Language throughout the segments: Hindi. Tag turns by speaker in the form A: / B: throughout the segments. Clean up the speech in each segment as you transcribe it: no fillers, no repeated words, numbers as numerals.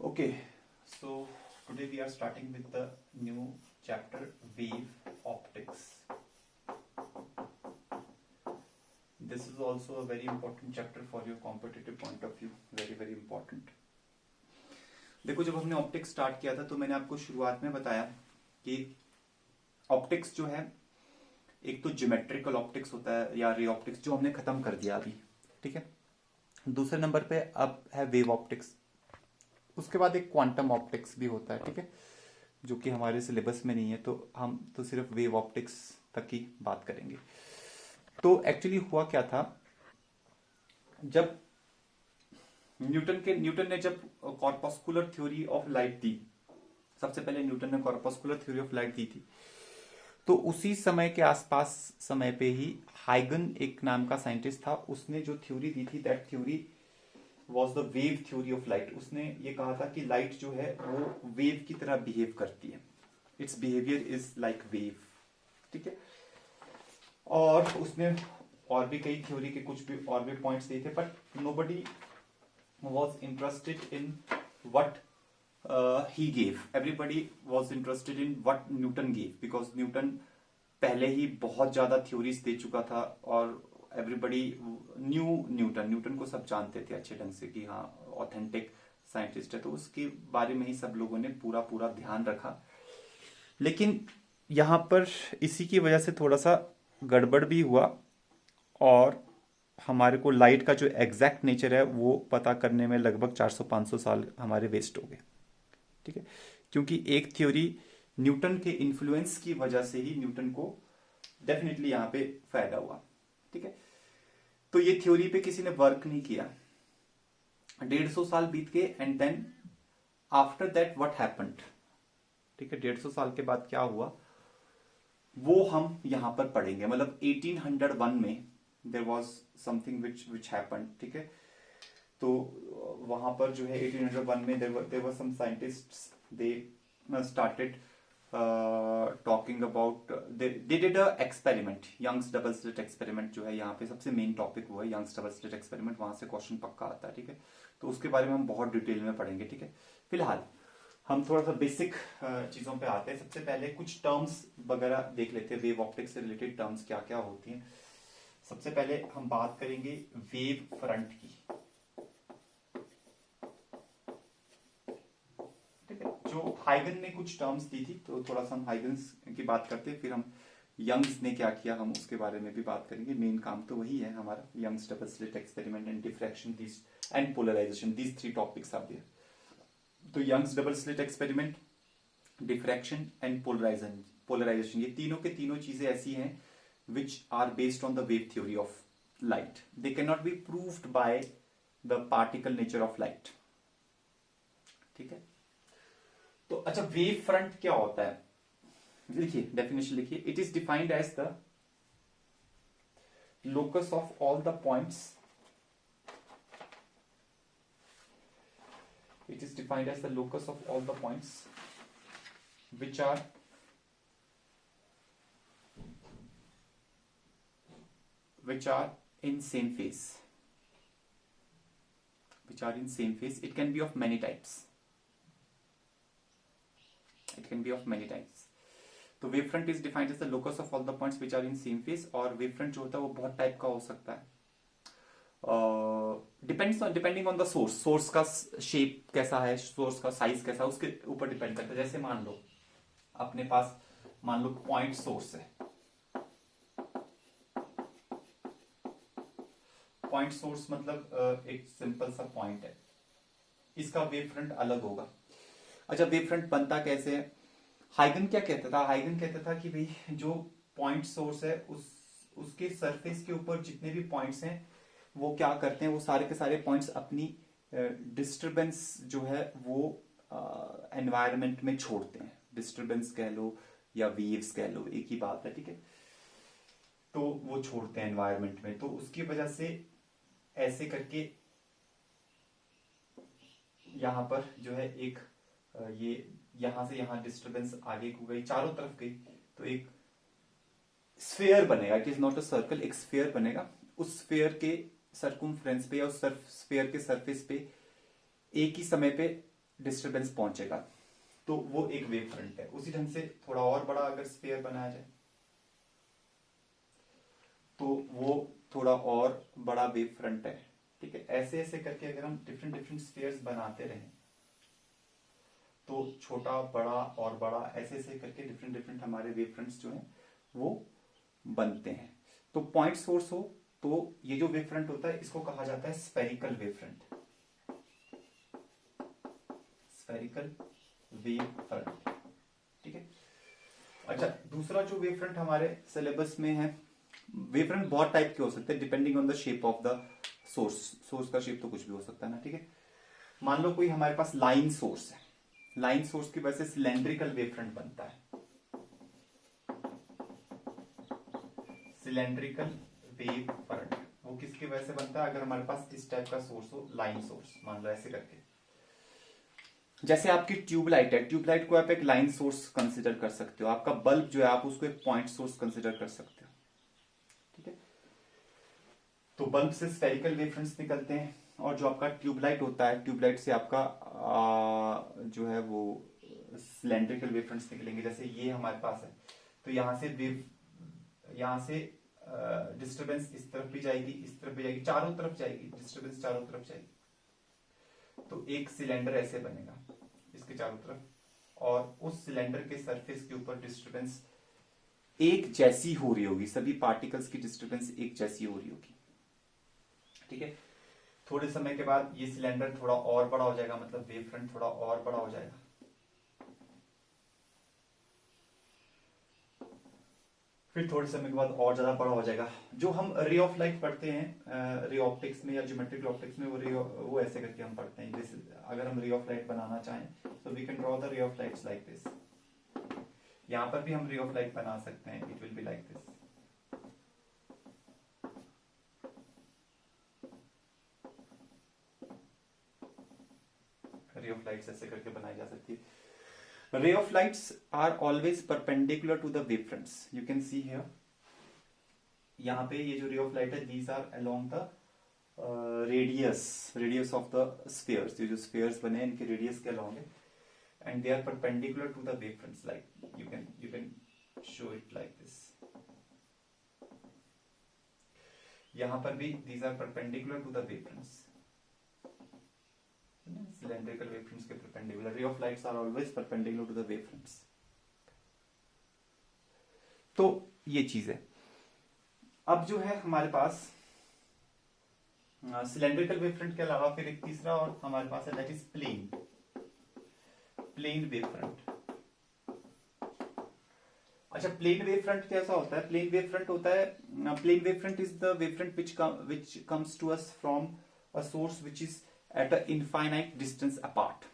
A: Okay, so today we are starting with the new chapter, wave optics. This is also a very important chapter for your competitive point of view, very very important. देखो, जब हमने ऑप्टिक्स स्टार्ट किया था तो मैंने आपको शुरुआत में बताया कि ऑप्टिक्स जो है, एक तो ज्योमेट्रिकल ऑप्टिक्स होता है या रे ऑप्टिक्स, जो हमने खत्म कर दिया अभी, ठीक है। दूसरे नंबर पे अब है वेव ऑप्टिक्स। उसके बाद एक क्वांटम ऑप्टिक्स भी होता है, ठीक है, जो कि हमारे सिलेबस में नहीं है, तो हम तो सिर्फ वेव ऑप्टिक्स तक की बात करेंगे। तो एक्चुअली हुआ क्या था, जब न्यूटन ने जब कॉर्पस्कुलर थ्योरी ऑफ लाइट दी, सबसे पहले न्यूटन ने कॉर्पस्कुलर थ्योरी ऑफ लाइट दी थी, तो उसी समय के आसपास समय पे ही हाइगन एक नाम का साइंटिस्ट था, उसने जो थ्योरी दी थी, that theory was the wave theory of light. उसने ये कहा था कि लाइट जो है वो वेव की तरह बिहेव करती है, it's behaviour is like wave, ठीक है। और उसने और भी कई थ्योरी के कुछ भी और भी पॉइंट्स दिए थे, but nobody was interested in what he gave. Everybody was interested in what Newton gave, because Newton पहले ही बहुत ज्यादा थ्योरीज दे चुका था और एवरीबडी न्यू न्यूटन को सब जानते थे अच्छे ढंग से कि हाँ ऑथेंटिक साइंटिस्ट है, तो उसके बारे में ही सब लोगों ने पूरा ध्यान रखा। लेकिन यहाँ पर इसी की वजह से थोड़ा सा गड़बड़ भी हुआ और हमारे को लाइट का जो एग्जैक्ट नेचर है वो पता करने में लगभग 400-500 साल हमारे वेस्ट हो गए, ठीक है। क्योंकि एक थ्योरी न्यूटन के इन्फ्लुएंस की वजह से ही न्यूटन को डेफिनेटली यहां पे फायदा हुआ, ठीक है। तो ये थ्योरी पे किसी ने वर्क नहीं किया, 150 साल बीत गए, and then after that what happened, ठीक है। 150 साल के बाद क्या हुआ वो हम यहां पर पढ़ेंगे। मतलब 1801 में there was something which happened, ठीक है। तो वहां पर जो है 1801 में there were some scientists, they started talking about, they did a experiment, Young's double slit experiment, जो है यहाँ पे सबसे मेन टॉपिक हुआ है यंग्स डबल स्लिट एक्सपेरिमेंट, वहां से क्वेश्चन पक्का आता है, ठीक है। तो उसके बारे में हम बहुत डिटेल में पढ़ेंगे, ठीक है। फिलहाल हम थोड़ा सा बेसिक चीजों पे आते हैं। सबसे पहले कुछ टर्म्स वगैरह देख लेते हैं, वेव ऑप्टिक्स से रिलेटेड टर्म्स क्या क्या होती हैं। सबसे पहले हम बात करेंगे वेव फ्रंट की, जो हाइगन ने कुछ टर्म्स दी थी, तो थोड़ा सा हम हाइगन्स की बात करते हैं, फिर हम यंग्स ने क्या किया हम उसके बारे में भी बात करेंगे। मेन काम तो वही है हमारा, Young's double slit experiment and diffraction this and polarisation, these 3 topics are there. तो Young's double slit experiment, diffraction and polarisation, ये तीनों के तीनों चीजें ऐसी हैं which are based on the wave theory of light. They cannot be proved by the particle nature of light, ठीक है। तो अच्छा, वेव फ्रंट क्या होता है, लिखिए डेफिनेशन लिखिए। It is defined as the locus of all the points, it is defined as the locus of all the points which are in same phase, which are in same phase. It can be of many types, it can be of many types. तो wave front is defined as the locus of all the points which are in same phase. और वेव फ्रंट जो होता है वो बहुत टाइप का हो सकता है, depending on the source, source का शेप कैसा है, सोर्स का साइज कैसा है, उसके ऊपर डिपेंड करता है। जैसे मान लो अपने पास, मान लो पॉइंट सोर्स है, पॉइंट सोर्स मतलब एक सिंपल सा पॉइंट है, इसका वेव फ्रंट अलग होगा। अच्छा, वेव फ्रंट बनता कैसे है, हाइगन क्या कहता था, हाइगन कहता था कि भाई जो पॉइंट सोर्स है उसके सरफेस के ऊपर जितने भी पॉइंट्स हैं वो क्या करते हैं, वो सारे के सारे पॉइंट्स अपनी डिस्टरबेंस जो है वो एनवायरनमेंट में छोड़ते हैं। डिस्टरबेंस कह लो या वेव्स कह लो, एक ही बात है, ठीक है। तो वो छोड़ते हैं एनवायरनमेंट में, तो उसकी वजह से ऐसे करके यहां पर जो है एक ये यहां से यहां डिस्टरबेंस आगे को गई, चारों तरफ गई, तो एक स्फीयर बनेगा। It is not a circle, एक स्फीयर बनेगा। उस स्फीयर के सर्कुम्फ्रेंस पे या उस स्फीयर के सरफेस पे एक ही समय पे डिस्टरबेंस पहुंचेगा, तो वो एक वेव फ्रंट है। उसी ढंग से थोड़ा और बड़ा अगर स्फीयर बनाया जाए तो वो थोड़ा और बड़ा वेव फ्रंट है। ठीक है, ऐसे ऐसे करके अगर हम डिफरेंट डिफरेंट स्फीयर्स बनाते रहें तो छोटा बड़ा और बड़ा ऐसे ऐसे करके डिफरेंट डिफरेंट हमारे वेव फ्रंट्स जो हैं वो बनते हैं। तो पॉइंट सोर्स हो तो ये जो वेव फ्रंट होता है इसको कहा जाता है spherical wave front, spherical wave front. ठीक है, अच्छा दूसरा जो वेव फ्रंट हमारे सिलेबस में है, वेव फ्रंट बहुत टाइप के हो सकते हैं depending on the shape of the source. Source का शेप तो कुछ भी हो सकता है ना। ठीक है, मान लो कोई हमारे पास लाइन सोर्स है, लाइन सोर्स की वजह से सिलेंड्रिकल वेव फ्रंट बनता है, सिलेंड्रिकल वेव फ्रंट। वो किसकी वजह से बनता है? अगर हमारे पास इस टाइप का सोर्स हो, लाइन सोर्स मान लो ऐसे करके, जैसे आपकी ट्यूबलाइट है, ट्यूबलाइट को आप एक लाइन सोर्स कंसिडर कर सकते हो, आपका बल्ब जो है आप उसको एक पॉइंट सोर्स कंसिडर कर सकते हो। ठीक है, तो बल्ब से स्फेरिकल वेव फ्रंट्स निकलते हैं, और जो आपका ट्यूबलाइट होता है, ट्यूबलाइट से आपका जो है वो सिलेंड्रिकल वेव फ्रंट्स निकलेंगे। जैसे ये हमारे पास है, तो यहां से वेव, यहां से डिस्टरबेंस इस तरफ भी जाएगी, इस तरफ भी जाएगी, चारों तरफ जाएगी, डिस्टरबेंस चारों तरफ जाएगी। तो एक सिलेंडर ऐसे बनेगा इसके चारों तरफ, और उस सिलेंडर के सरफेस के ऊपर डिस्टरबेंस एक जैसी हो रही होगी, सभी पार्टिकल्स की डिस्टरबेंस एक जैसी हो रही होगी। ठीक है, थोड़े समय के बाद ये सिलेंडर थोड़ा और बड़ा हो जाएगा, मतलब वेव फ्रंट थोड़ा और बड़ा हो जाएगा। फिर थोड़े समय के बाद और ज्यादा बड़ा हो जाएगा। जो हम रे ऑफ लाइट पढ़ते हैं रे ऑप्टिक्स में या ज्योमेट्रिकल ऑप्टिक्स में, वो ऐसे करके हम पढ़ते हैं। जैसे अगर हम रे ऑफ लाइट बनाना चाहें तो we can draw the ray of lights like this. यहां पर भी हम रे ऑफ लाइट बना सकते हैं, it will be like this. Ray of lights ऐसे करके बनाई जा सकती है। Ray of lights are always perpendicular to the wave fronts, you can see here. यहाँ पे ये जो रे ऑफ लाइट है, these are along the radius of the spheres. ये जो स्फीयर्स बने हैं इनके रेडियस के अलोंग है, and they are perpendicular to the wave fronts, like you can show it like this. यहां पर भी these are perpendicular to the wave fronts, cylindrical wave fronts के परपेंडिकुलर। Ray of lights are always perpendicular to the wave fronts. तो ये चीज है। अब जो है हमारे पास सिलेंड्रिकल वेव फ्रंट के अलावा फिर एक तीसरा और हमारे पास है, that is plane, plane wave front. अच्छा, प्लेन वेव फ्रंट कैसा होता है? प्लेन वेव फ्रंट होता है, plane wave front is the wave front which comes to us from a source which is at a infinite distance apart।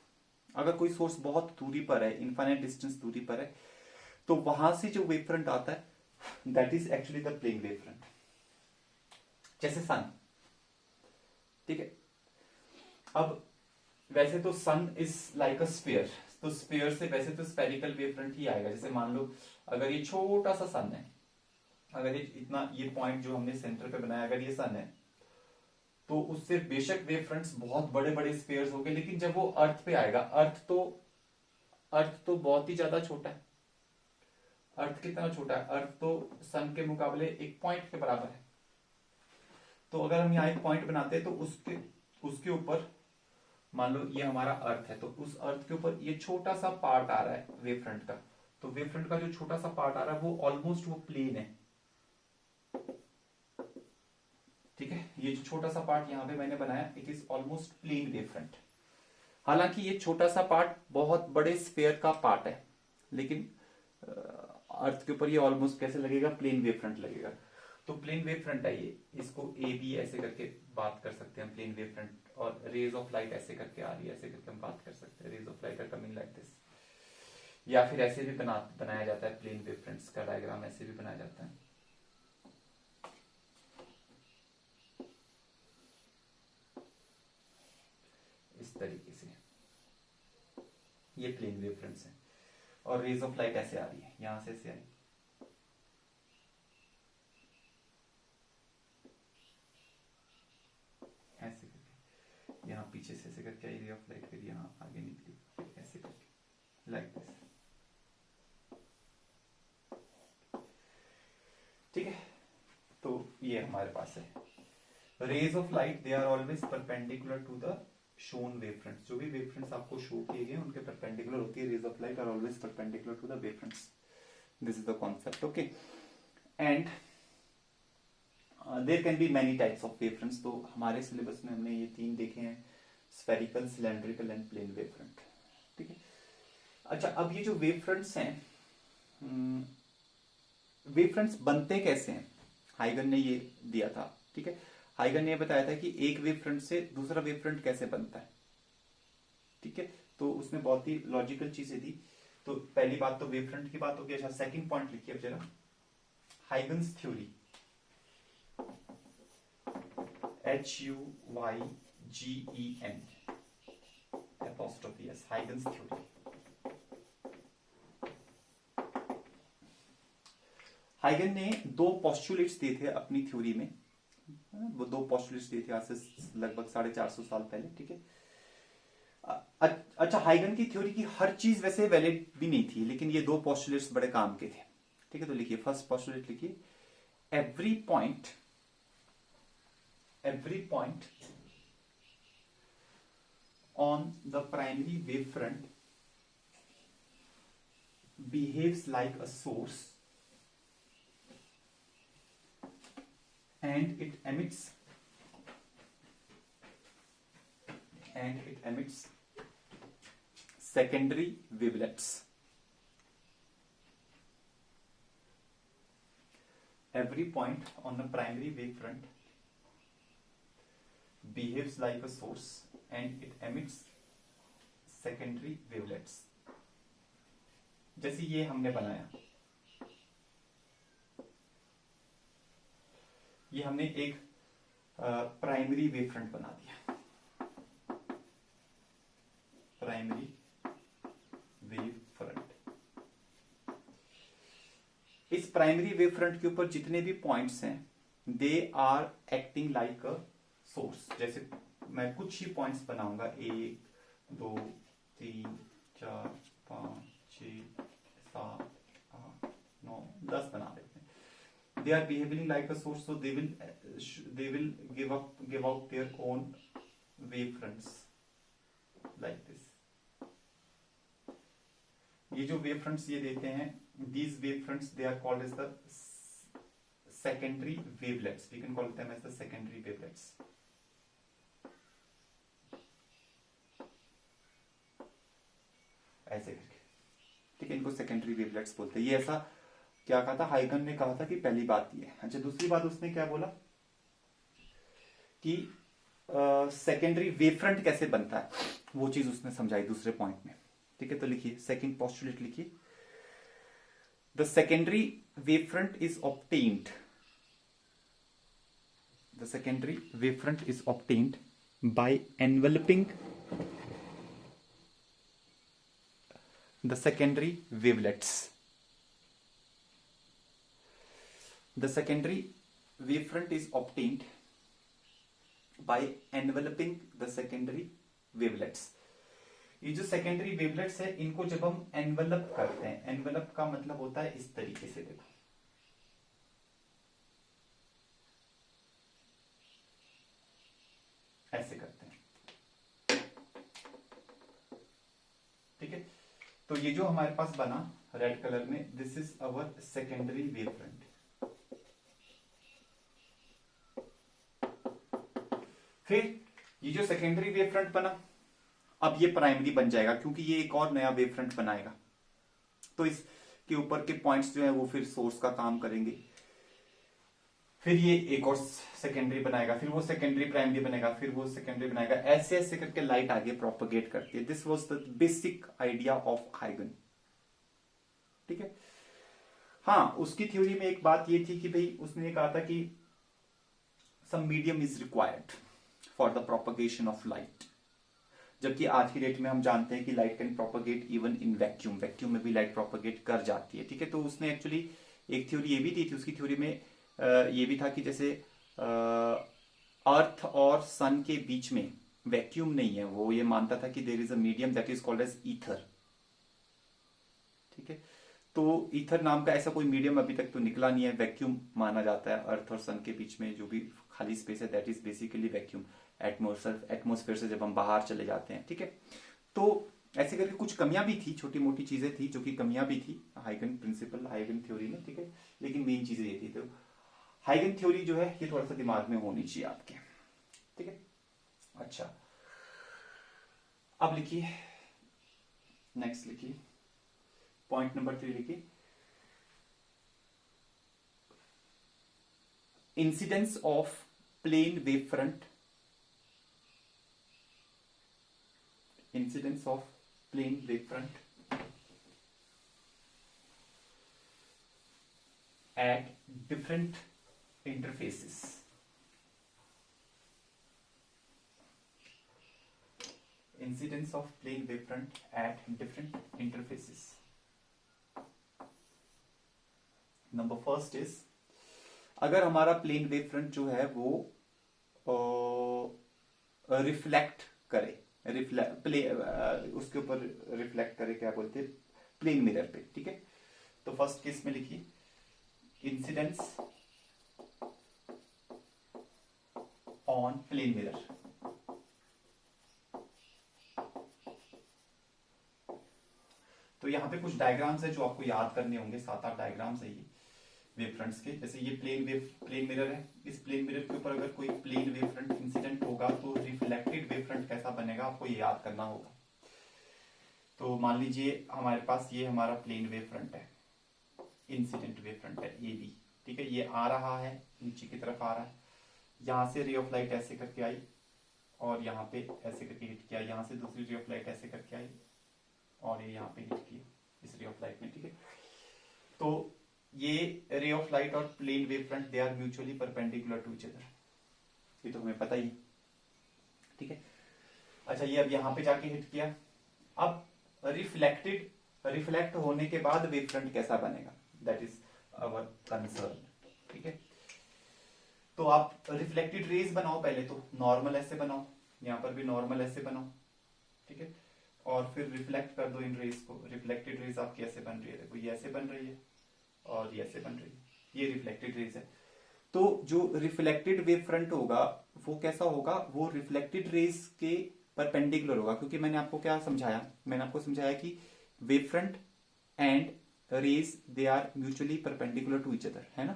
A: अगर कोई सोर्स बहुत दूरी पर है, इनफाइनाइट डिस्टेंस दूरी पर है, तो वहां से जो वेव फ्रंट आता है that is actually the plane wave front. जैसे सन, ठीक है। अब वैसे तो sun is like a sphere, तो स्फीयर से वैसे तो स्फेरिकल वेव फ्रंट ही आएगा। जैसे मान लो अगर ये छोटा सा सन है, अगर ये इतना, ये पॉइंट जो हमने सेंटर पे बनाया, अगर ये सन है, तो उससे बेशक वेव फ्रंट्स बहुत बड़े बड़े स्फीयर्स हो गए, लेकिन जब वो अर्थ पे आएगा, अर्थ तो बहुत ही ज्यादा छोटा है। अर्थ कितना छोटा है? अर्थ तो सन के मुकाबले एक पॉइंट के बराबर है। तो अगर हम यहाँ एक पॉइंट बनाते हैं तो उसके ऊपर मान लो ये हमारा अर्थ है, तो उस अर्थ के ऊपर ये छोटा सा पार्ट आ रहा है वेव फ्रंट का। तो वेव फ्रंट का जो छोटा सा पार्ट आ रहा है वो ऑलमोस्ट वो प्लेन है। ठीक है, ये जो छोटा सा पार्ट यहाँ पे मैंने बनाया, it is almost plane wave front. हालांकि ये छोटा सा पार्ट बहुत बड़े स्फीयर का पार्ट है, लेकिन अर्थ के ऊपर ये ऑलमोस्ट कैसे लगेगा? प्लेन वेव फ्रंट लगेगा। तो प्लेन वेव फ्रंट है ये, इसको ए बी ऐसे करके बात कर सकते हैं प्लेन वेव फ्रंट। और रेज ऑफ लाइट ऐसे करके आ रही है, ऐसे करके हम बात कर सकते हैं, rays of light are coming like this. या फिर ऐसे भी बनाया जाता है, प्लेन वेव फ्रंट्स का डायग्राम ऐसे भी बनाया जाता है। इस तरीके से ये प्लेन वेव फ्रंट्स है, और रेज ऑफ लाइट ऐसे आ रही है, यहां से ऐसे आई, ऐसे करके यहाँ पीछे से ऐसे करके आई रे ऑफ लाइट, फिर यहाँ आगे निकली। ये हमारे पास है rays of light they are always perpendicular to the shown wave fronts. जो भी वेव फ्रंट्स आपको शो किए गए उनके परपेंडिकुलर होती है। Rays of light are always perpendicular to the wave fronts. This is the concept. Okay, and there can be many types of wave fronts. तो हमारे सिलेबस में हमने ये 3 देखे हैं, spherical, cylindrical and plane wave front. ठीक है, अच्छा अब ये जो वेव फ्रंट्स हैं, वेव फ्रंट्स बनते कैसे हैं, हाइगन ने ये दिया था। ठीक है, हाइगन ने बताया था कि एक वेव फ्रंट से दूसरा वेव फ्रंट कैसे बनता है। ठीक है, तो उसने बहुत ही लॉजिकल चीजें दी। तो पहली बात तो वेव फ्रंट की बात होगी। अच्छा, सेकंड पॉइंट लिखिए अब जरा, Huygens theory, HUYGEN apostrophe S, Huygens theory. Huygen ने 2 पोस्टुलेट्स दिए थे अपनी थ्योरी में। वो 2 पोस्टुलेट्स दिए थे आज से लगभग 450 साल पहले। ठीक है, अच्छा हाइगन की थ्योरी की हर चीज वैसे वैलिड भी नहीं थी, लेकिन ये 2 पोस्टुलेट्स बड़े काम के थे। ठीक है, तो लिखिए फर्स्ट पोस्टुलेट लिखिए, every point on the primary wave front behaves like a source and it emits secondary wavelets. Every point on the primary wavefront behaves like a source and it emits secondary wavelets. जैसे ये हमने बनाया, ये हमने एक प्राइमरी वेव फ्रंट बना दिया, प्राइमरी वेव फ्रंट। इस प्राइमरी वेव फ्रंट के ऊपर जितने भी पॉइंट्स हैं they are acting like a source. जैसे मैं कुछ ही पॉइंट्स बनाऊंगा, 1 2 3 4 5 6 7 8 9 10 बना देते हैं। They are behaving like a source, so they will give out their own wave fronts like this. ये जो wave fronts ये देते हैं, these wave fronts they are called as the secondary wavelets. We can call them as the secondary wavelets. ऐसे करके, ठीक है, इनको सेकेंडरी वेवलेट्स बोलते हैं। ये ऐसा क्या कहा था हाइगन ने, कहा था कि पहली बात ये। अच्छा, दूसरी बात उसने क्या बोला कि सेकेंडरी वेवफ्रंट कैसे बनता है, वो चीज उसने समझाई दूसरे पॉइंट में। ठीक है, तो लिखिए सेकंड पोस्टुलेट लिखिए, the secondary wavefront is obtained, the secondary wavefront is obtained by enveloping the secondary wavelets. The secondary wavefront is obtained by enveloping the secondary wavelets. ये जो secondary wavelets है इनको जब हम envelop करते हैं, envelop का मतलब होता है इस तरीके से, देखो ऐसे करते हैं। ठीक है, तो ये जो हमारे पास बना रेड कलर में, this is our secondary wavefront. फिर ये जो सेकेंडरी वेव फ्रंट बना, अब ये प्राइमरी बन जाएगा क्योंकि ये एक और नया वेव फ्रंट बनाएगा। तो इसके ऊपर के पॉइंट्स जो है वो फिर सोर्स का काम करेंगे। फिर ये एक और सेकेंडरी बनाएगा, फिर वो सेकेंडरी प्राइमरी बनेगा, फिर वो सेकेंडरी बनाएगा, ऐसे ऐसे करके लाइट आगे प्रोपोगेट करती है। This was the basic idea of Huygen. ठीक है, हाँ, उसकी थ्योरी में एक बात ये थी कि भाई उसने कहा था कि some medium is required for the propagation of light, जबकि आज की डेट में हम जानते हैं कि light can propagate even in vacuum, vacuum में भी लाइट प्रोपगेट कर जाती है। ठीक है, तो उसने एक्चुअली एक थ्योरी ये भी दी थी, उसकी थ्योरी में ये भी था कि जैसे अर्थ और सन के बीच में वैक्यूम नहीं है, वो ये मानता था कि there is a medium that is called as ether. ठीक है, तो ईथर नाम का ऐसा कोई मीडियम अभी तक तो निकला नहीं है, वैक्यूम माना जाता है। अर्थ और सन के बीच में जो भी खाली स्पेस है that is basically vacuum, atmosphere से जब हम बाहर चले जाते हैं, ठीक है। तो ऐसे करके कुछ कमियां भी थी, छोटी मोटी चीजें थी जो कि कमियां भी थी हाइगन प्रिंसिपल, हाइगन थ्योरी में, ठीक है। लेकिन मेन चीजें ये थी। तो हाइगन थ्योरी जो है ये थोड़ा सा दिमाग में होनी चाहिए आपके, ठीक है। अच्छा, अब लिखिए, नेक्स्ट लिखिए, पॉइंट नंबर 3 लिखिए, incidence of plane wave front, incidence of plane wavefront at different interfaces. Incidence of plane wavefront at different interfaces. Number first is, अगर हमारा प्लेन वेव फ्रंट जो है वो रिफ्लेक्ट करे, उसके ऊपर रिफ्लेक्ट करे, क्या बोलते हैं, प्लेन मिरर पे, ठीक है। तो फर्स्ट केस में लिखिए इंसिडेंस ऑन प्लेन मिरर। तो यहां पे कुछ डायग्राम्स है जो आपको याद करने होंगे, 7-8 डायग्राम्स है ये वेव फ्रंट्स के। जैसे ये प्लेन मिरर है, इस प्लेन मिरर के ऊपर अगर कोई प्लेन वेव फ्रंट इंसिडेंट होगा तो रिफ्लेक्टेड वेव फ्रंट कैसा बनेगा आपको ये याद करना होगा। तो मान लीजिए हमारे पास ये हमारा प्लेन वेव फ्रंट है, इंसिडेंट वेव फ्रंट है ये भी, ठीक है। ये आ रहा है, नीचे की तरफ आ रहा है, यहां से रे ऑफ लाइट ऐसे करके आई और यहाँ पे ऐसे करके हिट किया, यहां से दूसरी रे ऑफ लाइट ऐसे करके आई और ये यहाँ पे हिट किया इस रे ऑफ लाइट में, ठीक है। तो ये रे ऑफ लाइट और plane wave front they are mutually perpendicular to each other, ये तो हमें पता ही, ठीक है। अच्छा, ये अब यहां पे जाके हिट किया, अब रिफ्लेक्ट होने के बाद वेव फ्रंट कैसा बनेगा, दैट इज आवर कंसर्न, ठीक है। तो आप रिफ्लेक्टेड रेज बनाओ, पहले तो नॉर्मल ऐसे बनाओ, यहां पर भी नॉर्मल ऐसे बनाओ, ठीक है। और फिर रिफ्लेक्ट कर दो इन रेज को। रिफ्लेक्टेड रेज आपकी ऐसे बन रही है, देखो ये ऐसे बन रही है और ये ऐसे बन रही है, ये रिफ्लेक्टेड रेज है। तो जो रिफ्लेक्टेड वेव फ्रंट होगा वो कैसा होगा, वो रिफ्लेक्टेड रेज के परपेंडिकुलर होगा, क्योंकि मैंने आपको क्या समझाया, मैंने आपको समझाया कि wave front and rays they are mutually perpendicular to each other, है ना।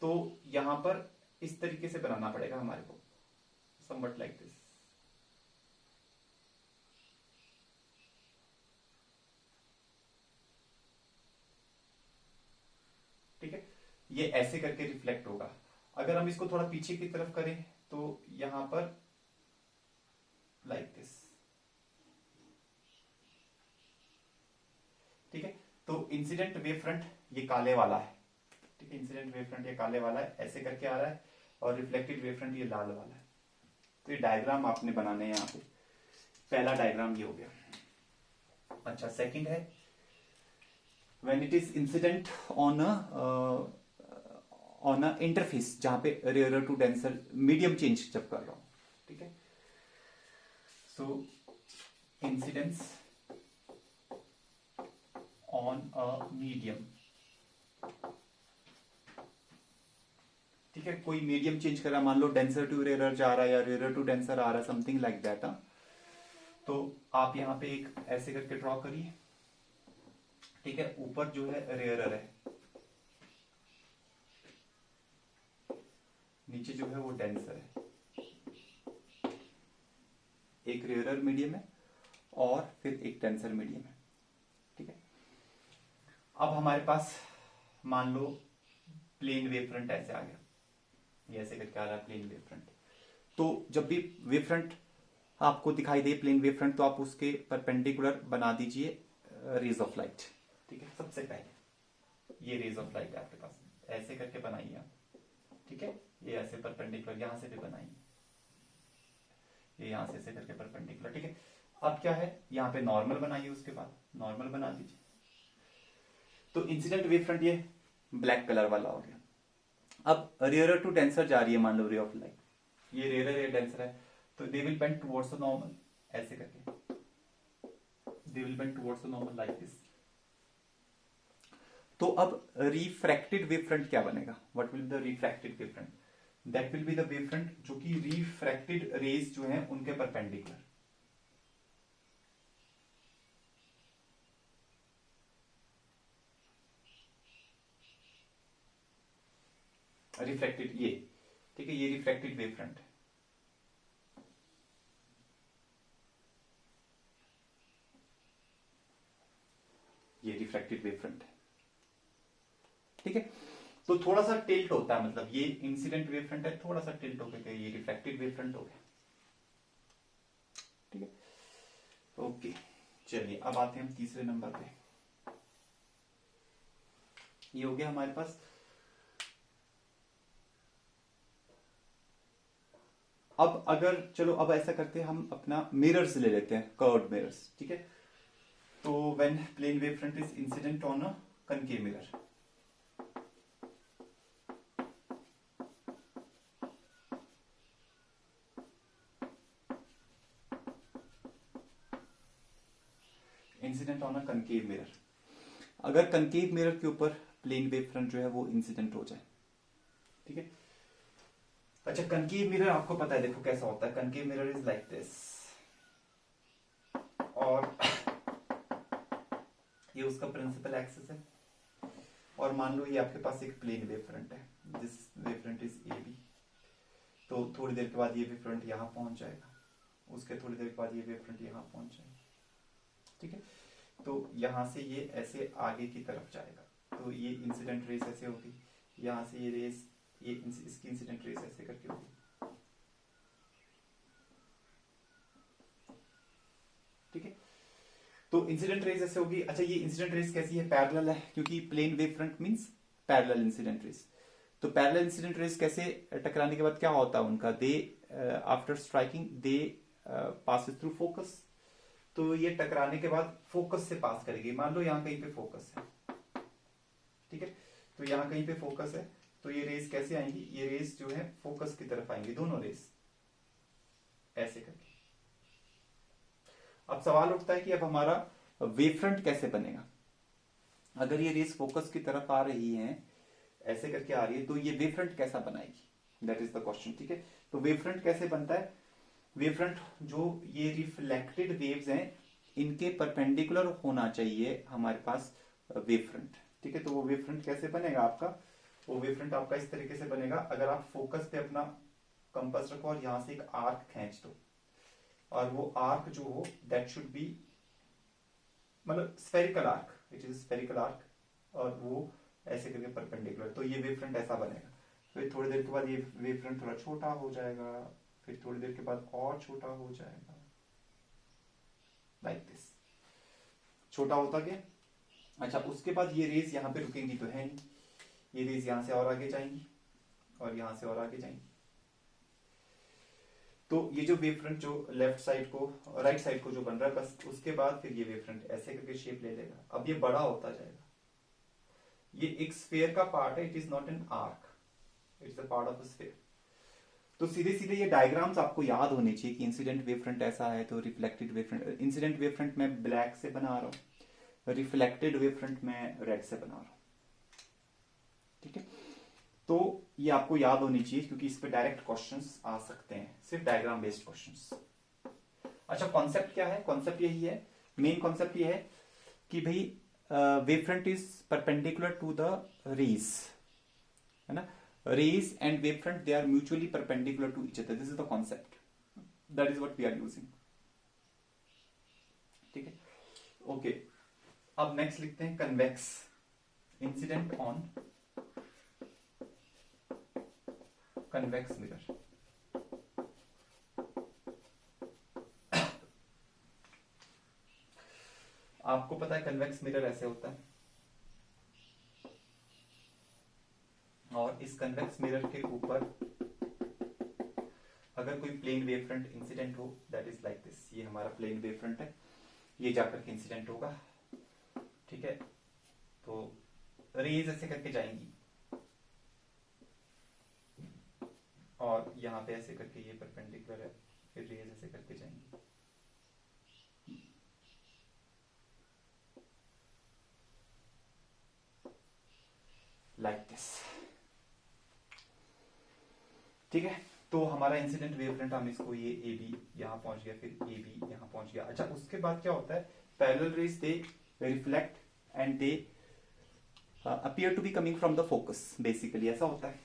A: तो यहां पर इस तरीके से बनाना पड़ेगा हमारे को, समवट लाइक दिस, ठीक है। ये ऐसे करके रिफ्लेक्ट होगा। अगर हम इसको थोड़ा पीछे की तरफ करें तो यहां पर लाइक दिस, ठीक है। तो इंसिडेंट वेव फ्रंट ये काले वाला है, ठीक है। इंसिडेंट वेव फ्रंट ये काले वाला है, ऐसे करके आ रहा है, और रिफ्लेक्टेड वेव फ्रंट ये लाल वाला है। तो ये डायग्राम आपने बनाने हैं यहाँ पे, पहला डायग्राम ये हो गया। अच्छा, सेकंड है when it is incident on a interface, जहां पे rare to denser medium change जब कर रहा हूं, ठीक है। So incidence on a medium, ठीक है। कोई मीडियम चेंज कर रहा है, मान लो डेंसर टू रेयर जा रहा है या रेयर टू डेंसर आ रहा है, समथिंग लाइक दैट। तो आप यहां पे एक ऐसे करके ड्रॉ करिए, ठीक है। ऊपर जो है रेयरर है, नीचे जो है वो डेंसर है, एक रेयरर मीडियम है और फिर एक डेंसर मीडियम है, ठीक है। अब हमारे पास मान लो प्लेन वेव फ्रंट ऐसे आ गया, ये ऐसे करके आ रहा है प्लेन वेव फ्रंट। तो जब भी वेव फ्रंट आपको दिखाई दे प्लेन वेव फ्रंट, तो आप उसके परपेंडिकुलर बना दीजिए रेज ऑफ लाइट, ठीक है। सबसे पहले ये रेज ऑफ लाइट है आपके पास, ऐसे करके बनाइए आप, ठीक है। ये ऐसे परपेंडिकुलर यहां से भी बनाइए, ये यहां से ऐसे करके परपेंडिकुलर, ठीक है। अब क्या है, यहाँ पे नॉर्मल बनाइए, उसके बाद नॉर्मल बना दीजिए। तो इंसिडेंट वेव फ्रंट ये ब्लैक कलर वाला हो गया। अब रेयर टू डेंसर जा रही है, मान लो रे ऑफ लाइट, ये रेयर है डेंसर है, तो they will bend towards the normal, ऐसे करके they will bend towards the normal like this, तो अब रिफ्रैक्टेड वेव फ्रंट क्या बनेगा? What will the refracted wave front? That will be the wave front जो कि रिफ्रैक्टेड रेज जो है उनके परपेंडिकुलर। रिफ्रैक्टेड ये, ठीक है, ये रिफ्रैक्टेड वेव फ्रंट है। ये रिफ्रैक्टेड वेव फ्रंट है, ठीक है। तो थोड़ा सा टिल्ट होता है, मतलब ये इंसिडेंट वेव फ्रंट है, थोड़ा सा टिल्ट हो गया, ये रिफ्रैक्टेड वेव फ्रंट हो गया, ठीक है। ओके, चलिए अब आते हैं हम तीसरे नंबर पे। ये हो गया हमारे पास। अब अगर चलो अब ऐसा करते हैं, हम अपना मिरर्स ले लेते हैं, कर्व्ड मिरर्स, ठीक है। तो when plane wave front is incident on a concave mirror, incident on a concave mirror, अगर कनकेव मिरर के ऊपर प्लेन वेव फ्रंट जो है वो इंसिडेंट हो जाए, ठीक है। अच्छा, कनकेव मिरर आपको पता है, देखो कैसा होता है। Concave mirror is like this, और ये उसका प्रिंसिपल एक्सिस है, और मान लो ये आपके पास एक प्लेन वेव फ्रंट है, this wave front is A B. तो थोड़ी देर के बाद ये वेव फ्रंट यहां पहुंच जाएगा, उसके थोड़ी देर के बाद ये वेव फ्रंट यहां पहुंच जाएगा, ठीक है। तो यहां से ये ऐसे आगे की तरफ जाएगा, तो ये इंसिडेंट रेस ऐसे होगी, यहां से ये रेस, ये इसकी इंसिडेंट रेस ऐसे करके होगी, ठीक है। तो इंसिडेंट रेस ऐसे होगी। अच्छा, ये इंसिडेंट रेस कैसी है? पैरेलल है, क्योंकि plane wave front means parallel incident rays. तो पैरेलल इंसिडेंट रेस कैसे टकराने के बाद क्या होता है उनका? They after striking they passes through focus. तो ये टकराने के बाद फोकस से पास करेगी। मान लो यहाँ कहीं पे फोकस है, ठीक है, तो यहाँ कहीं पे फोकस है, तो ये रेस कैसे आएंगी? ये रेस जो है फोकस की तरफ आएंगी, दोनों रेस ऐसे करके। अब सवाल उठता है कि अब हमारा वेव फ्रंट कैसे बनेगा? अगर ये रेस फोकस की तरफ आ रही है, ऐसे करके आ रही है, तो ये वेव फ्रंट कैसा बनाएगी? दैट इज द क्वेश्चन, ठीक है। तो वेव फ्रंट कैसे बनता है? वेव फ्रंट जो ये रिफ्लेक्टेड वेव्स हैं, इनके परपेंडिकुलर होना चाहिए हमारे पास वेव फ्रंट, ठीक है। तो वो वेव फ्रंट कैसे बनेगा आपका? वो वेव फ्रंट आपका इस तरीके से बनेगा। अगर आप फोकस पे अपना कंपास रखो और यहां से एक आर्क खींच दो, और वो आर्क जो हो दैट शुड बी, मतलब spherical arc, it is spherical arc, और वो ऐसे करके परपेंडिकुलर, तो ये वेव फ्रंट ऐसा बनेगा। फिर थोड़ी देर के बाद ये वेव फ्रंट थोड़ा छोटा हो जाएगा, फिर थोड़ी देर के बाद और छोटा हो जाएगा, लाइक दिस, छोटा होता गया। अच्छा, उसके बाद ये रेस यहाँ पे रुकेंगी तो है नहीं, ये रेस यहाँ से और आगे जाएंगी, और यहाँ से और आगे जाएंगी। तो ये जो वेव फ्रंट जो लेफ्ट साइड को, राइट साइड को जो बन रहा है, बस उसके बाद फिर ये वेव फ्रंट ऐसे करके शेप ले लेगा। अब ये बड़ा होता जाएगा, ये एक स्फेयर का पार्ट है, it is not an arc, it's a part of a sphere. तो सीधे सीधे ये डायग्राम्स आपको याद होने चाहिए कि इंसिडेंट वेव फ्रंट ऐसा है, तो reflected wave front, incident wave front मैं ब्लैक से बना रहा हूं, रिफ्लेक्टेड वेव फ्रंट मैं रेड से बना रहा हूं, ठीक है। तो ये आपको याद होनी चाहिए, क्योंकि इस पे डायरेक्ट क्वेश्चंस आ सकते हैं, सिर्फ डायग्राम बेस्ड क्वेश्चंस। अच्छा, कॉन्सेप्ट क्या है? कॉन्सेप्ट यही है, मेन कॉन्सेप्ट ये है कि भाई wave front is perpendicular to the rays, है ना। rays and wavefront, they are mutually perpendicular to each other. This is the concept, that is what we are using, ठीक है। ओके, अब नेक्स्ट लिखते हैं convex incident on convex mirror. आपको पता है कन्वेक्स मिरर ऐसे होता है, और इस कन्वेक्स मिरर के ऊपर अगर कोई प्लेन वेव फ्रंट इंसिडेंट हो, दैट इज लाइक दिस, ये हमारा प्लेन वेव फ्रंट है, ये जाकर के इंसिडेंट होगा, ठीक है। तो रेज ऐसे करके जाएंगी, और यहां पे ऐसे करके ये परपेंडिकुलर है, फिर रेज ऐसे करके जाएंगी, लाइक दिस। ठीक है, तो हमारा इंसिडेंट वेवफ्रंट, हम इसको ये ए बी यहां पहुंच गया, फिर ए बी यहां पहुंच गया। अच्छा, उसके बाद क्या होता है, parallel rays they reflect and they appear to be coming from the focus, basically ऐसा होता है।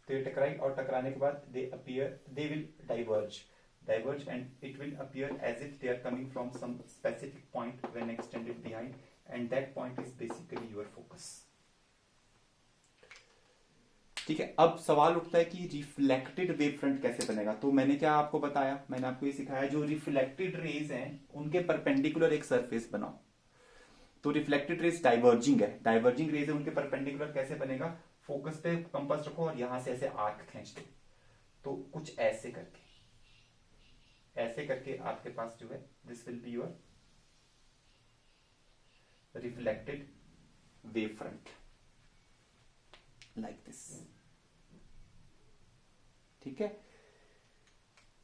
A: तो ये टकराई और टकराने के बाद दे appear, they will diverge and it will appear as if they are coming from some specific point when extended behind, and that point is basically your focus। ठीक है, अब सवाल उठता है कि रिफ्लेक्टेड वेव फ्रंट कैसे बनेगा। तो मैंने क्या आपको बताया, मैंने आपको ये सिखाया, जो रिफ्लेक्टेड रेज हैं उनके परपेंडिकुलर एक सरफेस बनाओ। तो रिफ्लेक्टेड रेज डाइवर्जिंग है, डाइवर्जिंग रेज है, उनके परपेंडिकुलर कैसे बनेगा, फोकस पे कंपास रखो और यहां से ऐसे आर्क खींच दो। तो कुछ ऐसे करके आपके पास जो है, this will be your reflected wave front like this. ठीक है,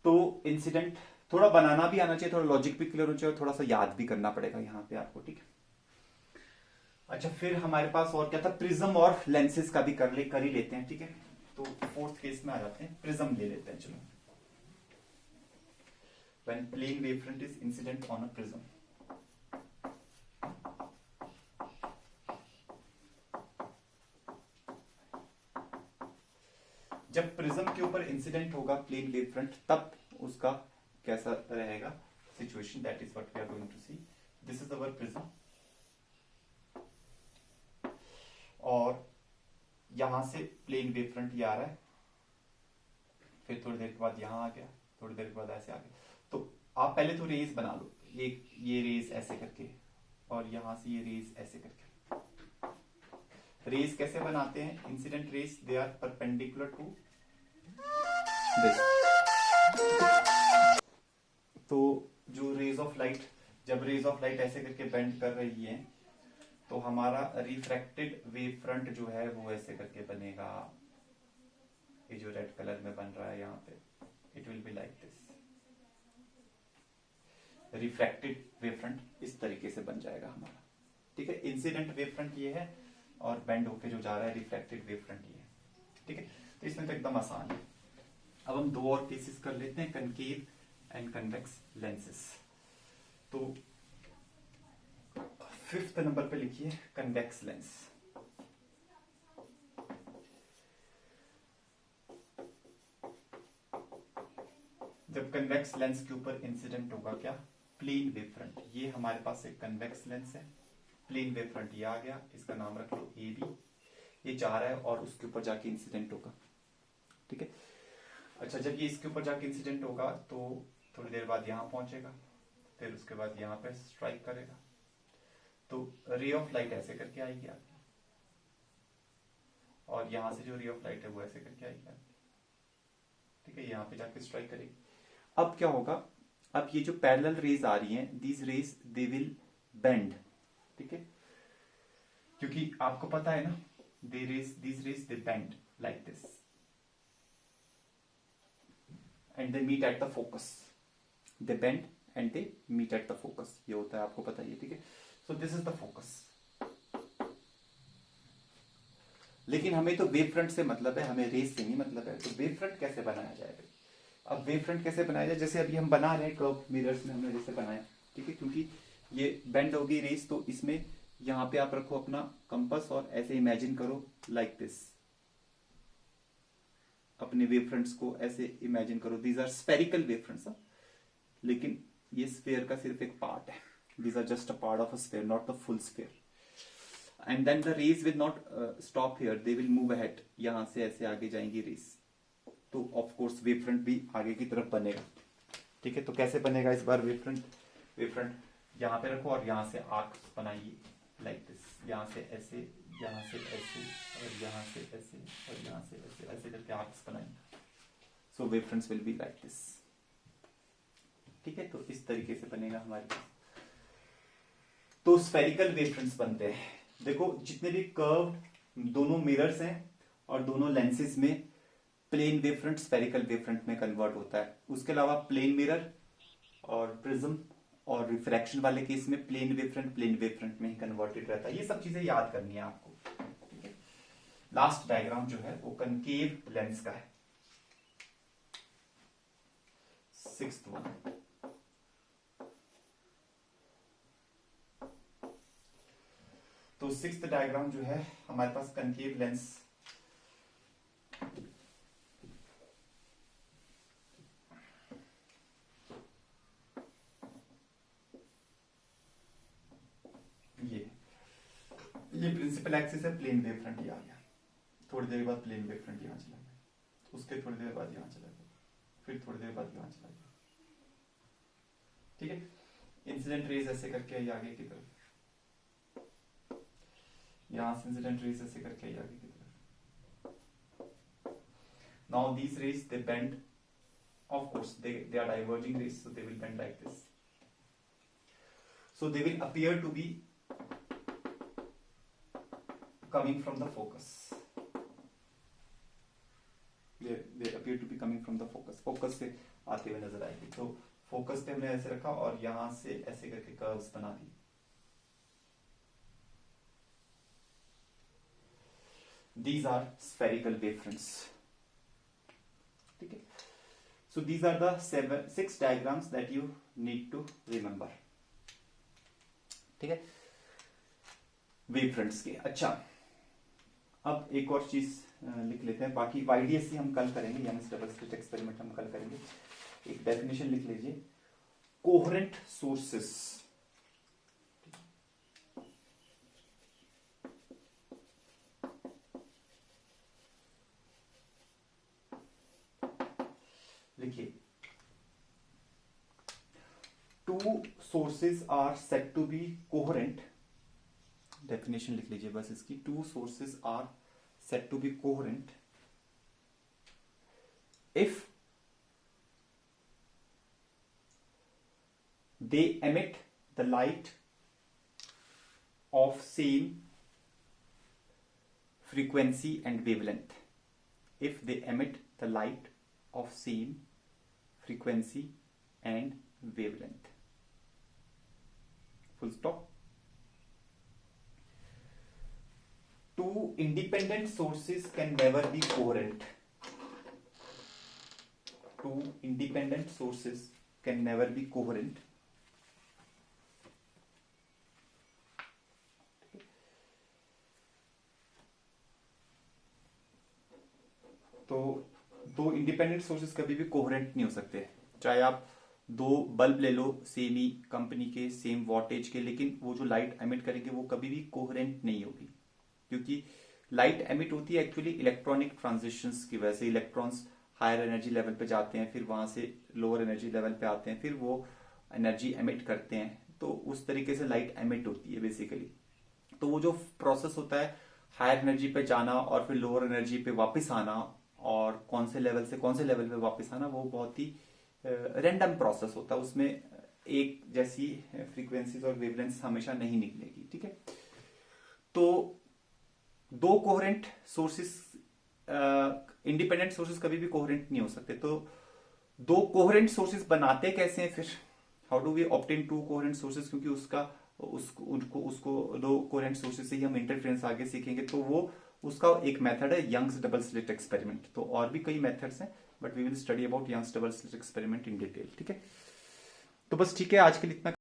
A: तो इंसिडेंट थोड़ा बनाना भी आना चाहिए, थोड़ा लॉजिक भी क्लियर होना चाहिए, और थोड़ा सा याद भी करना पड़ेगा यहां पे आपको। ठीक है, अच्छा, फिर हमारे पास और क्या था, प्रिज्म और लेंसेज का भी कर ही लेते हैं। ठीक है, तो फोर्थ केस में आ जाते हैं, प्रिज्म ले लेते हैं। चलो, when plane wavefront is incident on a prism, जब प्रिज्म के ऊपर इंसिडेंट होगा प्लेन वेव फ्रंट, तब उसका कैसा रहेगा situation, that is what we are going to see. This is our prism, और यहां से प्लेन वेव फ्रंट ये आ रहा है, फिर थोड़ी देर के बाद यहां आ गया, थोड़ी देर के बाद ऐसे आ गया। तो आप पहले तो रेज बना लो, ये रेज ऐसे करके, और यहां से ये रेज ऐसे करके। रेज कैसे बनाते हैं, incident rays, they are perpendicular to this. तो जो रेज ऑफ लाइट, जब रेज ऑफ लाइट ऐसे करके बेंड कर रही है, तो हमारा रिफ्रैक्टेड वेव फ्रंट जो है वो ऐसे करके बनेगा। ये जो रेड कलर में बन रहा है यहाँ पे, it will be like this. Refracted wave front इस तरीके से बन जाएगा हमारा। ठीक है, इंसिडेंट वेव फ्रंट ये है, और बेंड होके जो जा रहा है रिफ्लेक्टेड वेव फ्रंट ये है। ठीक है, तो इसमें तो एकदम आसान है। अब हम दो और केसेस कर लेते हैं, कनकेव एंड कन्वेक्स लेंसेस। तो 5th नंबर पे लिखिए कन्वेक्स लेंस। जब कन्वेक्स लेंस के ऊपर इंसिडेंट होगा क्या, प्लेन वेव फ्रंट, ये हमारे पास एक कन्वेक्स लेंस है, प्लेन वेव फ्रंट ये आ गया, इसका नाम रख लो ए बी, ये जा रहा है और उसके ऊपर जाके इंसिडेंट होगा। ठीक है, अच्छा, जब ये इसके ऊपर जाके इंसिडेंट होगा तो थोड़ी देर बाद यहां पहुंचेगा, फिर उसके बाद यहां पे स्ट्राइक करेगा। तो रे ऑफ लाइट ऐसे करके आएगी आपकी, और यहां से जो रे ऑफ लाइट है वो ऐसे करके आएगी आपकी। ठीक है, यहां पे जाके स्ट्राइक करेगी। अब क्या होगा, अब ये जो पैरेलल रेज आ रही हैं, these raise they will bend. ठीक है, क्योंकि आपको पता है ना, these rays they bend like this and they meet at the focus, they bend and they meet at the focus, ये होता है, आपको पता ही है। ठीक है, so this is the focus। लेकिन हमें तो वेव फ्रंट से मतलब है, हमें रेस से नहीं मतलब है। तो वेव फ्रंट कैसे बनाया जाएगा, अब वेव फ्रंट कैसे बनाया जाए, जैसे अभी हम बना रहे हैं कर्व मिरर्स में हमने जैसे बनाया। ठीक है, क्योंकि ये बेंड होगी रेस, तो इसमें यहां पे आप रखो अपना कंपास और ऐसे इमेजिन करो लाइक दिस, अपने वेव फ्रंट्स को ऐसे इमेजिन करो। These are spherical wave fronts, लेकिन ये स्फेयर का सिर्फ एक पार्ट है, these are just a part of a sphere, not the full sphere. And then the rays will not stop here, they will move ahead, यहां से ऐसे आगे जाएंगी रेज, तो ऑफ कोर्स वेव फ्रंट भी आगे की तरफ बनेगा। ठीक है, तो कैसे बनेगा इस बार वेव फ्रंट यहां पे रखो और यहां से आर्क बनाइए लाइक दिस, यहां से ऐसे, यहां से ऐसे, और यहां से ऐसे, और यहां से ऐसे, ऐसे करके आर्क्स बनाएंगे। So wave fronts will be like this. ठीक है, तो इस तरीके से बनेगा हमारे पास। तो स्फेरिकल वेव फ्रंट्स बनते हैं। देखो, जितने भी कर्व दोनों मिरर्स हैं और दोनों लेंसेज में plane wave front spherical wave front में कन्वर्ट होता है। उसके अलावा प्लेन मिरर और प्रिज्म और रिफ्रैक्शन वाले केस में प्लेन वेव फ्रंट में ही कन्वर्टेड रहता है। ये सब चीजें याद करनी है आपको। ठीक है, लास्ट डायग्राम जो है वो कनकेव लेंस का है, सिक्स्थ वन। तो सिक्स्थ डायग्राम जो है हमारे पास कनकेव लेंस, ये प्रिंसिपल एक्सिस है, प्लेन वेव फ्रंट ये आ गया, थोड़ी देर बाद प्लेन वेव फ्रंट यहां चला गया, उसके थोड़ी देर बाद यहां चला गया, फिर थोड़ी देर बाद यहां चला गया, ठीक है। इंसिडेंट रेज ऐसे करके आई आगे की तरफ, यहां से इंसिडेंट रेज ऐसे करके आई आगे की तरफ। Now these raise they bend, of course they are diverging rays, so they will bend like this, so they will appear to be coming from the focus, they appear to be coming from the focus, focus से आते हुए नजर आएगी। तो फोकस पे हमने ऐसे रखा और यहां से ऐसे करके कर्व्स बना दी। These are spherical wavefronts, ठीक है। So these are the 6 diagrams that you need to remember, ठीक है, wavefronts के। अच्छा, अब एक और चीज लिख लेते हैं, बाकी YDSC हम कल करेंगे, यंग्स डबल स्लिट एक्सपेरिमेंट हम कल करेंगे। एक डेफिनेशन लिख लीजिए, कोहेरेंट सोर्सेस, लिखिए, two sources are said to be coherent, definition लिख लीजिए बस इसकी, two sources are said to be coherent if they emit the light of same frequency and wavelength, if they emit the light of same frequency and wavelength, full stop. Two independent sources can never be coherent, two independent sources can never be coherent तो दो इंडिपेंडेंट सोर्सेस कभी भी कोहेरेंट नहीं हो सकते, चाहे आप दो बल्ब ले लो सेम ही कंपनी के, सेम वॉटेज के, लेकिन वो जो लाइट एमिट करेंगे वो कभी भी कोहेरेंट नहीं होगी, क्योंकि लाइट एमिट होती है एक्चुअली इलेक्ट्रॉनिक ट्रांजिशंस की वजह से। इलेक्ट्रॉन्स हायर एनर्जी लेवल पे जाते हैं, फिर वहां से लोअर एनर्जी लेवल पे आते हैं, फिर वो एनर्जी एमिट करते हैं, तो उस तरीके से लाइट एमिट होती है बेसिकली। तो वो जो प्रोसेस होता है हायर एनर्जी पे जाना और फिर लोअर एनर्जी पे वापस आना, और कौन से लेवल से कौन से लेवल पे वापस आना, वो बहुत ही रैंडम प्रोसेस होता है, उसमें एक जैसी फ्रीक्वेंसीज और वेवलेंथ्स हमेशा नहीं निकलेगी, ठीक है। तो दो कोहेरेंट सोर्सेस, इंडिपेंडेंट सोर्सेस कभी भी कोहेरेंट नहीं हो सकते। तो दो कोहेरेंट सोर्सेस बनाते कैसे हैं फिर, how do we obtain two coherent sources, क्योंकि उसको दो कोहेरेंट सोर्सेस से ही हम इंटरफेरेंस आगे सीखेंगे, तो वो उसका एक मेथड है यंग्स डबल स्लिट एक्सपेरिमेंट। तो और भी कई मेथड्स हैं, but we will study about Young's double slit experiment in detail, ठीक है। तो बस ठीक है, आज के लिए इतना।